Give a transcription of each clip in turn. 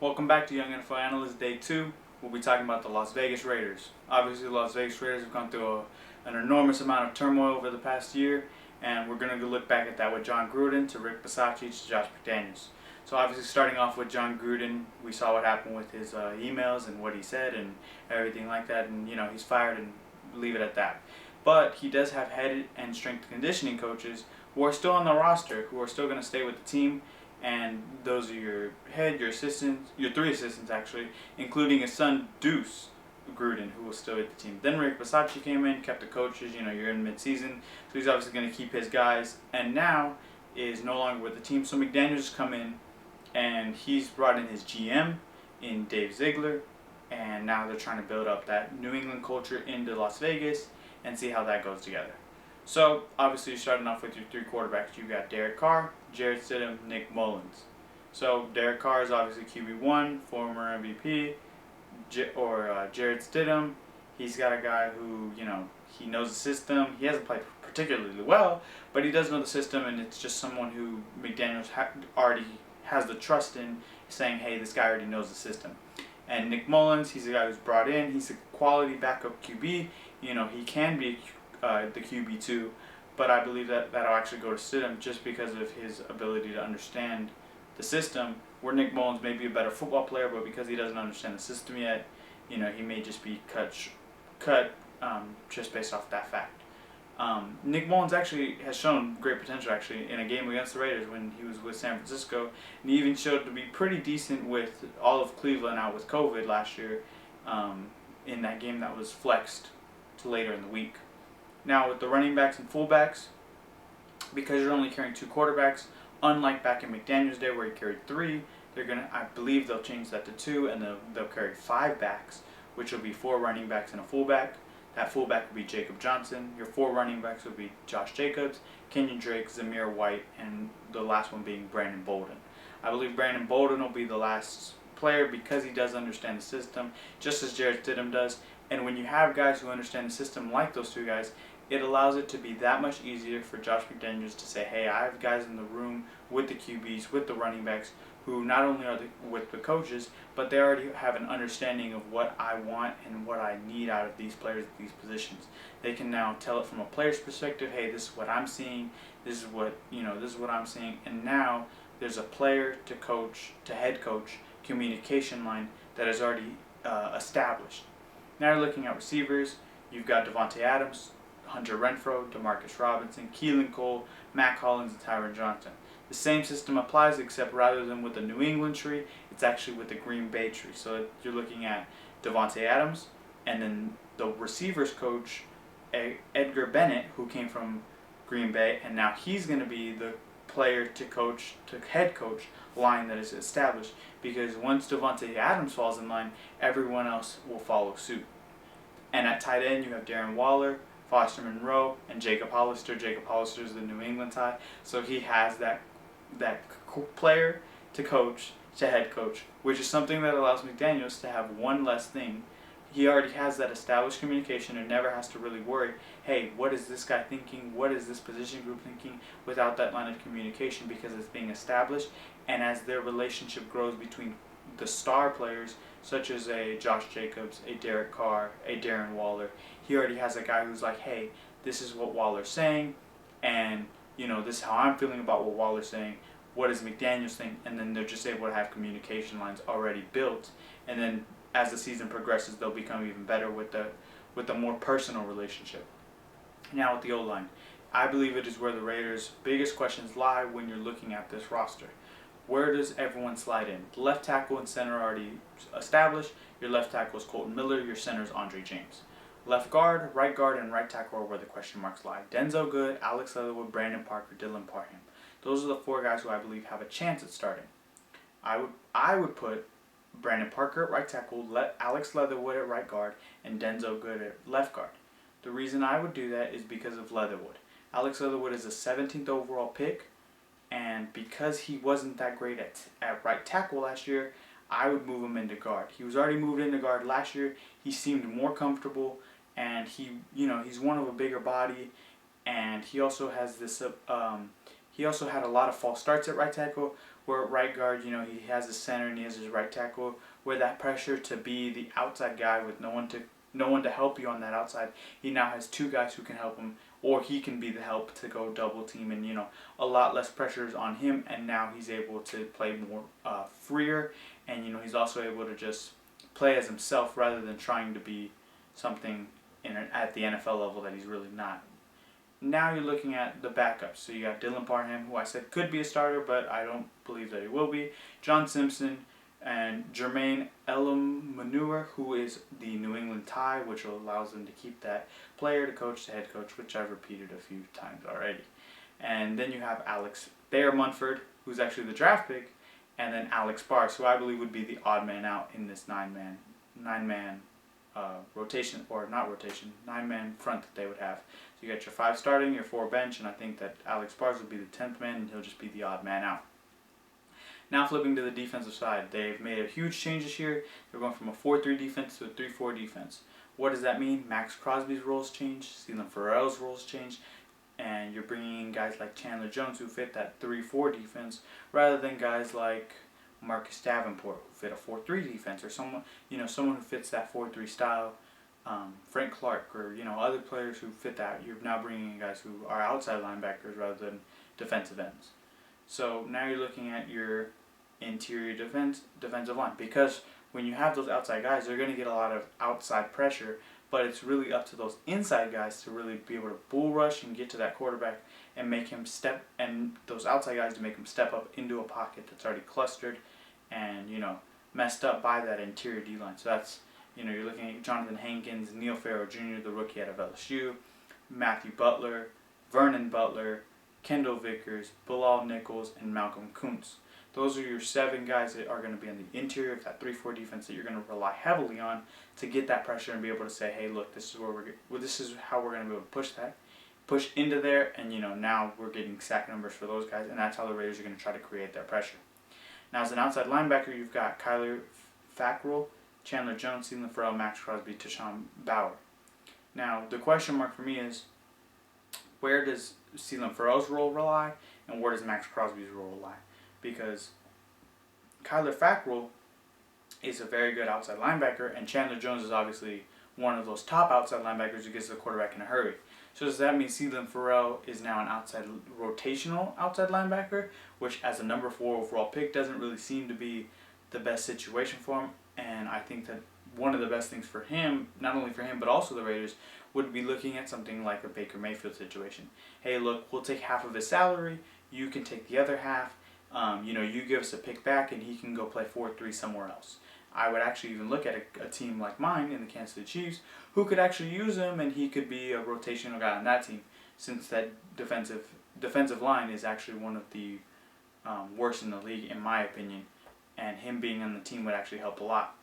Welcome back to Young NFL Analyst Day 2. We'll be talking about the Las Vegas Raiders. Obviously, the Las Vegas Raiders have gone through an enormous amount of turmoil over the past year, and we're going to look back at that with John Gruden to Rick Bisaccia to Josh McDaniels. So obviously, starting off with John Gruden, we saw what happened with his emails and what he said and everything like that, and he's fired and leave it at that. But he does have head and strength conditioning coaches who are still on the roster, who are still going to stay with the team. And those are your head, your assistants, your three assistants actually, including his son Deuce Gruden, who was still with the team. Then Rick Bisaccia came in, kept the coaches. You're in mid-season, so he's obviously going to keep his guys. And now is no longer with the team. So McDaniels has come in, and he's brought in his GM in Dave Ziegler, and now they're trying to build up that New England culture into Las Vegas and see how that goes together. So, obviously, you're starting off with your three quarterbacks. You've got Derek Carr, Jarrett Stidham, Nick Mullins. So, Derek Carr is obviously QB1, former MVP, Jarrett Stidham. He's got a guy who, he knows the system. He hasn't played particularly well, but he does know the system, and it's just someone who McDaniels already has the trust in, saying, hey, this guy already knows the system. And Nick Mullins, he's a guy who's brought in. He's a quality backup QB. He can be the QB2, but I believe that that'll actually go to Stidham just because of his ability to understand the system, where Nick Mullins may be a better football player, but because he doesn't understand the system yet, he may just be cut just based off that fact. Nick Mullins actually has shown great potential in a game against the Raiders when he was with San Francisco, and he even showed to be pretty decent with all of Cleveland out with COVID last year in that game that was flexed to later in the week. Now with the running backs and fullbacks, because you're only carrying two quarterbacks, unlike back in McDaniels' day where he carried three, I believe they'll change that to two, and they'll carry five backs, which will be four running backs and a fullback. That fullback will be Jacob Johnson. Your four running backs will be Josh Jacobs, Kenyon Drake, Zamir White, and the last one being Brandon Bolden. I believe Brandon Bolden will be the last player because he does understand the system, just as Jarrett Stidham does. And when you have guys who understand the system like those two guys, it allows it to be that much easier for Josh McDaniels to say, hey, I have guys in the room with the QBs, with the running backs, who not only are with the coaches, but they already have an understanding of what I want and what I need out of these players at these positions. They can now tell it from a player's perspective, hey, this is what I'm seeing, this is what I'm seeing, and now there's a player to coach to head coach communication line that is already established. Now you're looking at receivers. You've got Devontae Adams, Hunter Renfrow, Demarcus Robinson, Keelan Cole, Matt Collins, and Tyron Johnson. The same system applies, except rather than with the New England tree, it's actually with the Green Bay tree. So you're looking at Devontae Adams, and then the receivers coach, Edgar Bennett, who came from Green Bay, and now he's going to be the player to head coach line that is established, because once Devontae Adams falls in line, everyone else will follow suit. And at tight end, you have Darren Waller, Foster Monroe, and Jacob Hollister. Jacob Hollister is the New England tie, so he has that player to coach to head coach, which is something that allows McDaniels to have one less thing. He already has that established communication and never has to really worry, hey, what is this guy thinking? What is this position group thinking? Without that line of communication, because it's being established. And as their relationship grows between the star players, such as a Josh Jacobs, a Derek Carr, a Darren Waller, he already has a guy who's like, hey, this is what Waller's saying, and this is how I'm feeling about what Waller's saying. What does McDaniels think? And then they're just able to have communication lines already built, and then as the season progresses, they'll become even better with the more personal relationship. Now with the O-line, I believe it is where the Raiders' biggest questions lie when you're looking at this roster. Where does everyone slide in? The left tackle and center are already established. Your left tackle is Colton Miller. Your center is Andre James. Left guard, and right tackle are where the question marks lie. Denzel Good, Alex Leatherwood, Brandon Parker, Dylan Parham. Those are the four guys who I believe have a chance at starting. I would put Brandon Parker at right tackle, Alex Leatherwood at right guard, and Denzel Good at left guard. The reason I would do that is because of Leatherwood. Alex Leatherwood is a 17th overall pick, and because he wasn't that great at right tackle last year, I would move him into guard. He was already moved into guard last year. He seemed more comfortable, and he's one of a bigger body, and he also has this He also had a lot of false starts at right tackle, where at right guard, he has his center and he has his right tackle, where that pressure to be the outside guy with no one to help you on that outside. He now has two guys who can help him, or he can be the help to go double team, and a lot less pressure is on him, and now he's able to play more freer, and he's also able to just play as himself rather than trying to be something at the NFL level that he's really not. Now you're looking at the backups. So you got Dylan Parham, who I said could be a starter, but I don't believe that he will be. John Simpson and Jermaine Elam-Manure, who is the New England tie, which allows them to keep that player to coach to head coach, which I've repeated a few times already. And then you have Alex Munford, who's actually the draft pick, and then Alex Bars, who I believe would be the odd man out in this nine-man rotation, or not rotation, 9-man front that they would have. So you got your 5 starting, your 4 bench, and I think that Alex Bars would be the 10th man, and he'll just be the odd man out. Now flipping to the defensive side, they've made a huge change this year. They're going from a 4-3 defense to a 3-4 defense. What does that mean? Max Crosby's roles change, Clelin Ferrell's roles change, and you're bringing in guys like Chandler Jones who fit that 3-4 defense, rather than guys like Marcus Davenport who fit a 4-3 defense, or someone who fits that 4-3 style. Frank Clark, or other players who fit that. You're now bringing in guys who are outside linebackers rather than defensive ends. So now you're looking at your interior defensive line, because when you have those outside guys, they're going to get a lot of outside pressure, but it's really up to those inside guys to really be able to bull rush and get to that quarterback and make him step, and those outside guys to make him step up into a pocket that's already clustered and messed up by that interior D line. So that's you're looking at Jonathan Hankins, Neil Farrell Jr., the rookie out of LSU, Matthew Butler, Vernon Butler, Kendall Vickers, Bilal Nichols, and Malcolm Kuntz. Those are your 7 guys that are going to be in the interior of that 3-4 defense that you're going to rely heavily on to get that pressure and be able to say, hey, look, this is how we're going to be able to push into there, and now we're getting sack numbers for those guys, and that's how the Raiders are going to try to create that pressure. Now, as an outside linebacker, you've got Kyler Fackrell, Chandler Jones, Clelin Ferrell, Max Crosby, Tashawn Bauer. Now, the question mark for me is, where does Clelin Ferrell's role lie, and where does Max Crosby's role lie? Because Kyler Fackrell is a very good outside linebacker, and Chandler Jones is obviously one of those top outside linebackers who gets to the quarterback in a hurry. So does that mean Clelin Ferrell is now an rotational outside linebacker, which as a number 4 overall pick doesn't really seem to be the best situation for him? And I think that one of the best things for him, not only for him but also the Raiders, would be looking at something like a Baker Mayfield situation. Hey, look, we'll take half of his salary, you can take the other half, you give us a pick back and he can go play 4-3 somewhere else. I would actually even look at a team like mine in the Kansas City Chiefs who could actually use him, and he could be a rotational guy on that team, since that defensive line is actually one of the worst in the league in my opinion, and him being on the team would actually help a lot.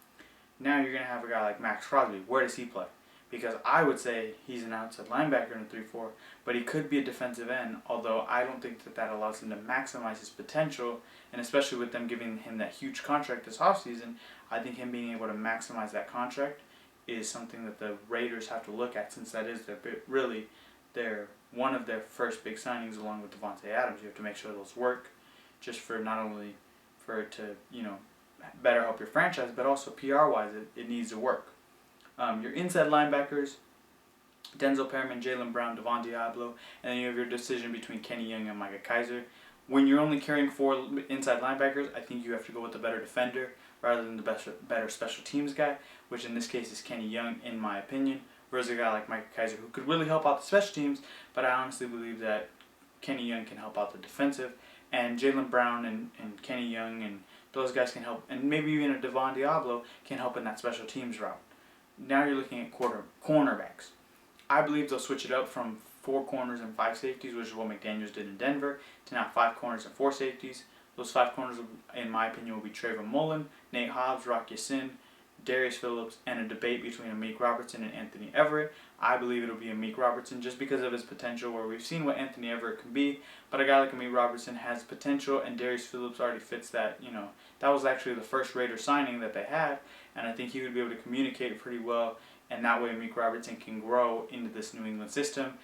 Now you're going to have a guy like Max Crosby. Where does he play? Because I would say he's an outside linebacker in a 3-4, but he could be a defensive end, although I don't think that allows him to maximize his potential, and especially with them giving him that huge contract this offseason, I think him being able to maximize that contract is something that the Raiders have to look at, since that is their one of their first big signings along with Devontae Adams. You have to make sure those work, just for not only for it to better help your franchise, but also PR-wise it needs to work. Your inside linebackers, Denzel Perryman, Jaylen Brown, Devon Diablo, and then you have your decision between Kenny Young and Micah Kiser. When you're only carrying 4 inside linebackers, I think you have to go with the better defender rather than the better special teams guy, which in this case is Kenny Young, in my opinion, versus a guy like Micah Kiser who could really help out the special teams, but I honestly believe that Kenny Young can help out the defensive, and Jaylen Brown and Kenny Young and those guys can help, and maybe even a Devon Diablo can help in that special teams route. Now you're looking at cornerbacks. I believe they'll switch it up from 4 corners and 5 safeties, which is what McDaniels did in Denver, to now 5 corners and 4 safeties. Those 5 corners, in my opinion, will be Trayvon Mullen, Nate Hobbs, Rock Ya-Sin, Darius Phillips, and a debate between Amik Robertson and Anthony Everett. I believe it'll be Amik Robertson just because of his potential, where we've seen what Anthony Everett can be, but a guy like Amik Robertson has potential, and Darius Phillips already fits that. That was actually the first Raider signing that they had, and I think he would be able to communicate pretty well, and that way Amik Robertson can grow into this New England system.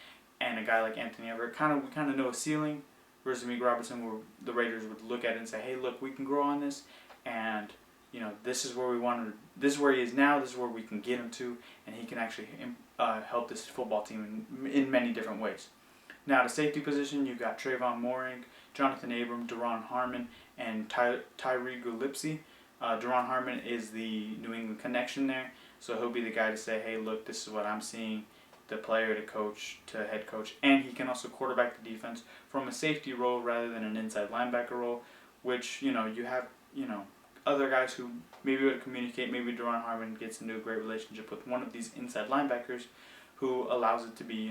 And a guy like Anthony Everett, we kind of know his ceiling, versus Demarcus Robinson, where the Raiders would look at it and say, hey, look, we can grow on this, and this is where we want to. This is where he is now. This is where we can get him to, and he can actually help this football team in many different ways. Now, the safety position, you've got Trayvon Moring, Jonathan Abram, Daron Harmon, and Tyree Gillespie. Daron Harmon is the New England connection there, so he'll be the guy to say, hey, look, this is what I'm seeing, the player to coach, to head coach, and he can also quarterback the defense from a safety role rather than an inside linebacker role, which, you have, other guys who maybe would communicate. Maybe Daron Harmon gets into a great relationship with one of these inside linebackers who allows it to be,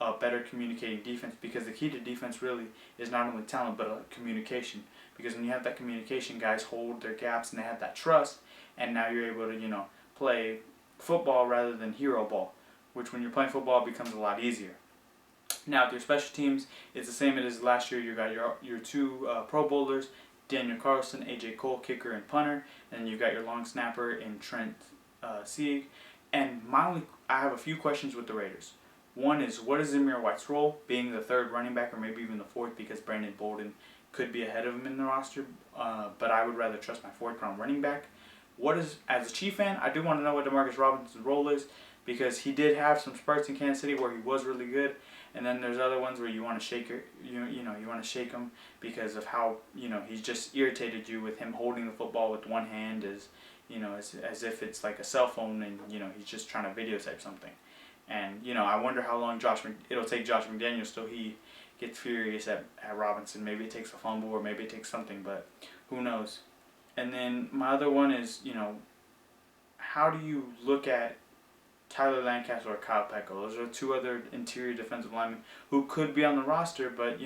a better communicating defense, because the key to defense really is not only talent but communication, because when you have that communication, guys hold their gaps and they have that trust, and now you're able to play football rather than hero ball, which when you're playing football becomes a lot easier. Now with your special teams, it's the same as last year. You got your two Pro Bowlers, Daniel Carlson, AJ Cole, kicker and punter, and you've got your long snapper in Trent Sieg. And I have a few questions with the Raiders. One is, what is Zamir White's role, being the third running back or maybe even the fourth, because Brandon Bolden could be ahead of him in the roster, but I would rather trust my fourth-round running back. As a Chief fan, I do want to know what Demarcus Robinson's role is, because he did have some spurts in Kansas City where he was really good, and then there's other ones where you want to shake you want to shake him because of how he's just irritated you with him holding the football with one hand as if it's like a cell phone, and he's just trying to videotape something. And I wonder how long it'll take Josh McDaniels till he gets furious at Robinson. Maybe it takes a fumble, or maybe it takes something, but who knows. And then my other one is, how do you look at Tyler Lancaster or Kyle Pecco? Those are two other interior defensive linemen who could be on the roster, but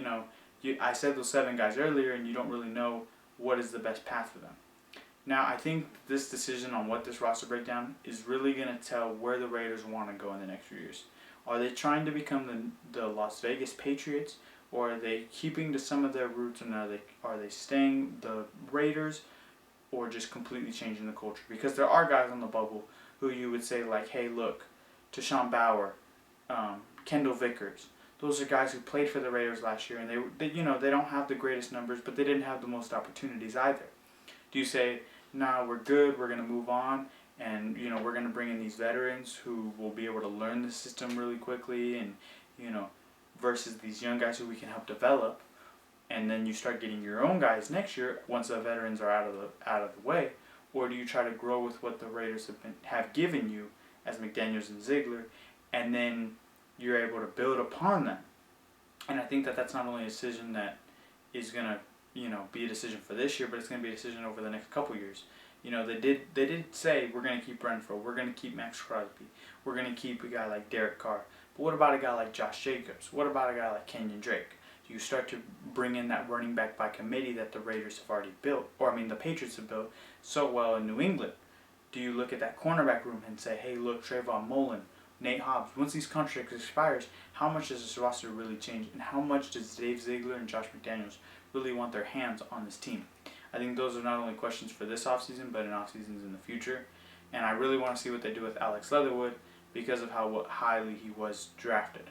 I said those 7 guys earlier, and you don't really know what is the best path for them. Now, I think this decision on what this roster breakdown is really going to tell where the Raiders want to go in the next few years. Are they trying to become the Las Vegas Patriots, or are they keeping to some of their roots, and are they staying the Raiders, or just completely changing the culture? Because there are guys on the bubble who you would say, like, hey, look, Tashawn Bauer, Kendall Vickers. Those are guys who played for the Raiders last year, and they don't have the greatest numbers, but they didn't have the most opportunities either. Do you say, nah, we're good, we're going to move on, and we're going to bring in these veterans who will be able to learn the system really quickly, and versus these young guys who we can help develop, and then you start getting your own guys next year once the veterans are out of the way? Or do you try to grow with what the Raiders have given you as McDaniels and Ziegler, and then you're able to build upon them? And I think that's not only a decision that is going to be a decision for this year, but it's going to be a decision over the next couple years. They did say, we're going to keep Renfro, we're going to keep Max Crosby, we're going to keep a guy like Derek Carr. But what about a guy like Josh Jacobs? What about a guy like Kenyon Drake? Do you start to bring in that running back by committee that the Raiders have already built, the Patriots have built so well in New England? Do you look at that cornerback room and say, hey, look, Trayvon Mullen, Nate Hobbs, once these contracts expires, how much does this roster really change, and how much does Dave Ziegler and Josh McDaniels really want their hands on this team? I think those are not only questions for this offseason, but in offseasons in the future. And I really want to see what they do with Alex Leatherwood because of how highly he was drafted.